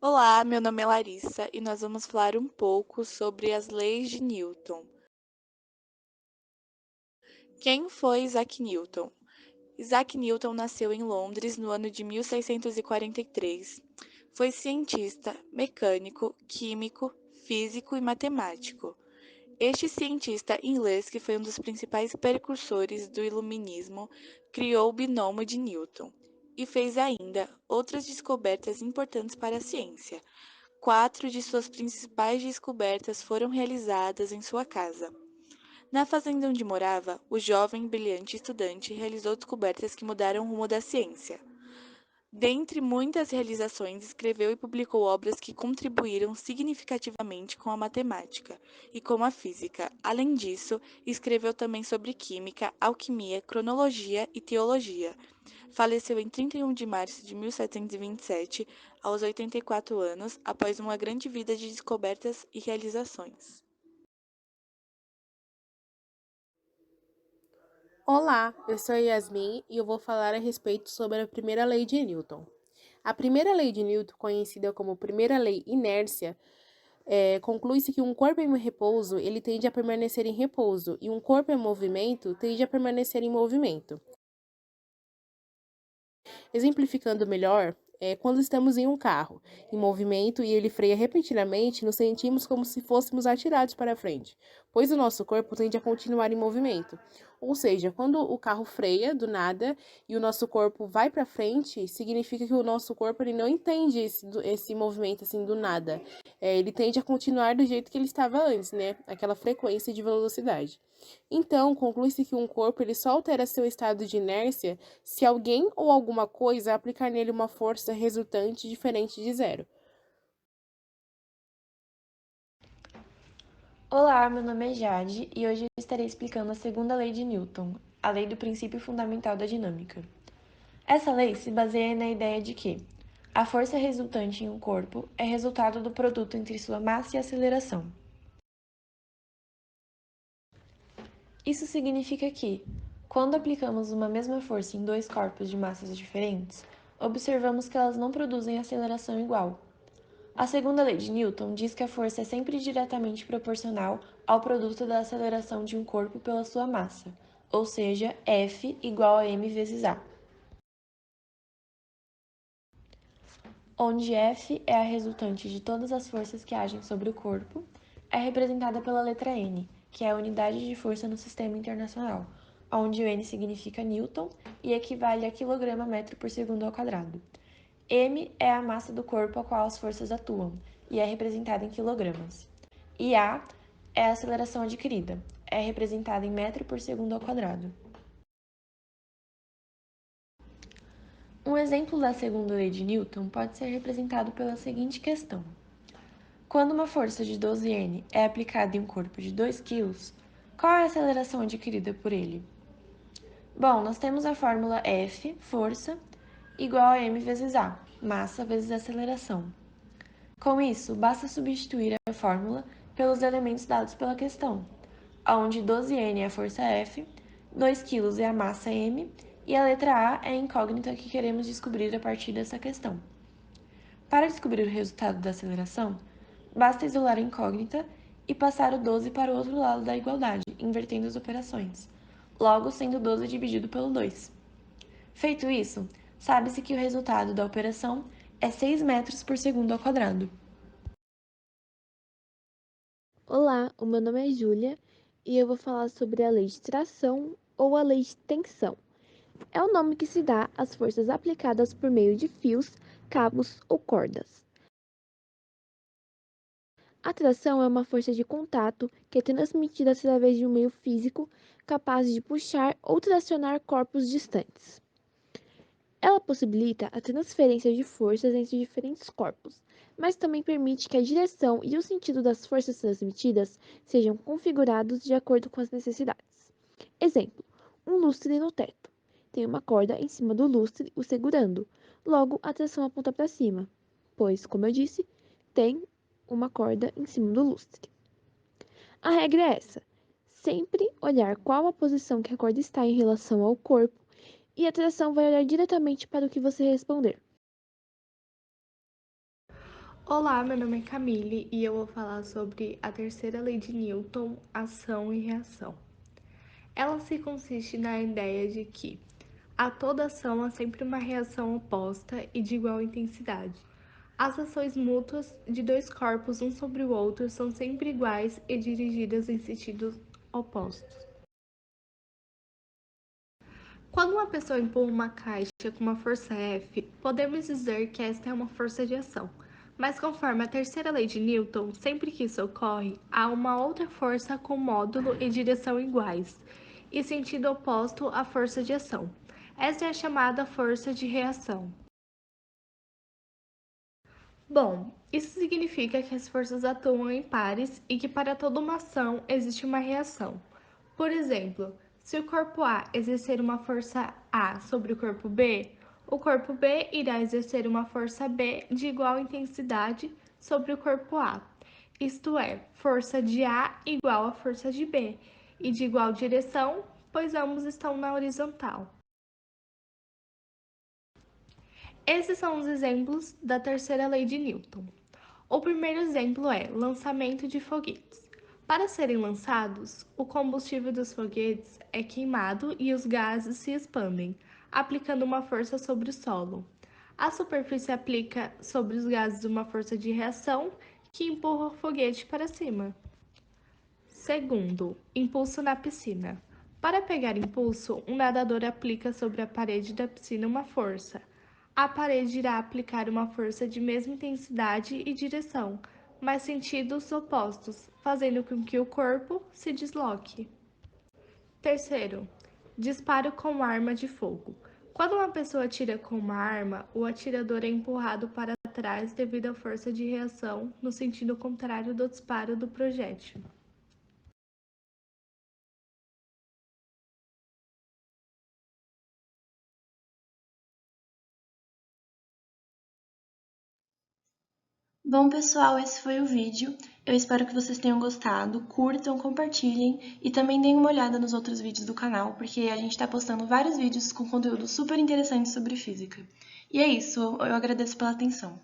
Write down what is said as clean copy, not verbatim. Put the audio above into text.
Olá, meu nome é Larissa e nós vamos falar um pouco sobre as leis de Newton. Quem foi Isaac Newton? Isaac Newton nasceu em Londres no ano de 1643. Foi cientista, mecânico, químico, físico e matemático. Este cientista inglês, que foi um dos principais precursores do Iluminismo, criou o binômio de Newton e fez ainda outras descobertas importantes para a ciência. Quatro de suas principais descobertas foram realizadas em sua casa. Na fazenda onde morava, o jovem e brilhante estudante realizou descobertas que mudaram o rumo da ciência. Dentre muitas realizações, escreveu e publicou obras que contribuíram significativamente com a matemática e com a física. Além disso, escreveu também sobre química, alquimia, cronologia e teologia. Faleceu em 31 de março de 1727, aos 84 anos, após uma grande vida de descobertas e realizações. Olá, eu sou a Yasmin e eu vou falar a respeito sobre a primeira lei de Newton. A primeira lei de Newton, conhecida como primeira lei inércia, conclui-se que um corpo em repouso ele tende a permanecer em repouso e um corpo em movimento tende a permanecer em movimento. Exemplificando melhor, quando estamos em um carro em movimento e ele freia repentinamente, nos sentimos como se fôssemos atirados para frente, pois o nosso corpo tende a continuar em movimento. Ou seja, quando o carro freia do nada e o nosso corpo vai para frente, significa que o nosso corpo ele não entende esse movimento assim do nada. Ele tende a continuar do jeito que ele estava antes, né? Aquela frequência de velocidade. Então, conclui-se que um corpo ele só altera seu estado de inércia se alguém ou alguma coisa aplicar nele uma força resultante diferente de zero. Olá, meu nome é Jade e hoje eu estarei explicando a segunda lei de Newton, a lei do princípio fundamental da dinâmica. Essa lei se baseia na ideia de que a força resultante em um corpo é resultado do produto entre sua massa e aceleração. Isso significa que, quando aplicamos uma mesma força em dois corpos de massas diferentes, observamos que elas não produzem aceleração igual. A segunda lei de Newton diz que a força é sempre diretamente proporcional ao produto da aceleração de um corpo pela sua massa, ou seja, F igual a m vezes a, onde F é a resultante de todas as forças que agem sobre o corpo, é representada pela letra N, que é a unidade de força no sistema internacional, onde o N significa Newton e equivale a quilograma-metro por segundo ao quadrado. M é a massa do corpo a qual as forças atuam, e é representada em quilogramas. E A é a aceleração adquirida, é representada em metro por segundo ao quadrado. Um exemplo da segunda lei de Newton pode ser representado pela seguinte questão. Quando uma força de 12 N é aplicada em um corpo de 2 kg, qual é a aceleração adquirida por ele? Bom, nós temos a fórmula F, força, igual a m vezes a, massa vezes aceleração. Com isso, basta substituir a fórmula pelos elementos dados pela questão, onde 12N é a força F, 2 kg é a massa M e a letra A é a incógnita que queremos descobrir a partir dessa questão. Para descobrir o resultado da aceleração, basta isolar a incógnita e passar o 12 para o outro lado da igualdade, invertendo as operações, logo sendo 12 dividido pelo 2. Feito isso, sabe-se que o resultado da operação é 6 metros por segundo ao quadrado. Olá, o meu nome é Júlia e eu vou falar sobre a lei de tração ou a lei de tensão. É o nome que se dá às forças aplicadas por meio de fios, cabos ou cordas. A tração é uma força de contato que é transmitida através de um meio físico capaz de puxar ou tracionar corpos distantes. Ela possibilita a transferência de forças entre diferentes corpos, mas também permite que a direção e o sentido das forças transmitidas sejam configurados de acordo com as necessidades. Exemplo: um lustre no teto. Tem uma corda em cima do lustre o segurando, logo a tração aponta para cima, pois, como eu disse, tem uma corda em cima do lustre. A regra é essa: sempre olhar qual a posição que a corda está em relação ao corpo e a tração vai olhar diretamente para o que você responder. Olá, meu nome é Camille e eu vou falar sobre a terceira lei de Newton, ação e reação. Ela se consiste na ideia de que a toda ação há sempre uma reação oposta e de igual intensidade. As ações mútuas de dois corpos um sobre o outro são sempre iguais e dirigidas em sentidos opostos. Quando uma pessoa empurra uma caixa com uma força F, podemos dizer que esta é uma força de ação. Mas conforme a terceira lei de Newton, sempre que isso ocorre, há uma outra força com módulo e direção iguais, e sentido oposto à força de ação. Esta é a chamada força de reação. Bom, isso significa que as forças atuam em pares e que para toda uma ação existe uma reação. Por exemplo, se o corpo A exercer uma força A sobre o corpo B irá exercer uma força B de igual intensidade sobre o corpo A. Isto é, força de A igual a força de B, e de igual direção, pois ambos estão na horizontal. Esses são os exemplos da terceira lei de Newton. O primeiro exemplo é lançamento de foguetes. Para serem lançados, o combustível dos foguetes é queimado e os gases se expandem, aplicando uma força sobre o solo. A superfície aplica sobre os gases uma força de reação que empurra o foguete para cima. Segundo, impulso na piscina. Para pegar impulso, um nadador aplica sobre a parede da piscina uma força. A parede irá aplicar uma força de mesma intensidade e direção, mas sentidos opostos, fazendo com que o corpo se desloque. Terceiro, disparo com arma de fogo. Quando uma pessoa atira com uma arma, o atirador é empurrado para trás devido à força de reação no sentido contrário do disparo do projétil. Bom, pessoal, esse foi o vídeo. Eu espero que vocês tenham gostado. Curtam, compartilhem e também deem uma olhada nos outros vídeos do canal, porque a gente está postando vários vídeos com conteúdo super interessante sobre física. E é isso, eu agradeço pela atenção.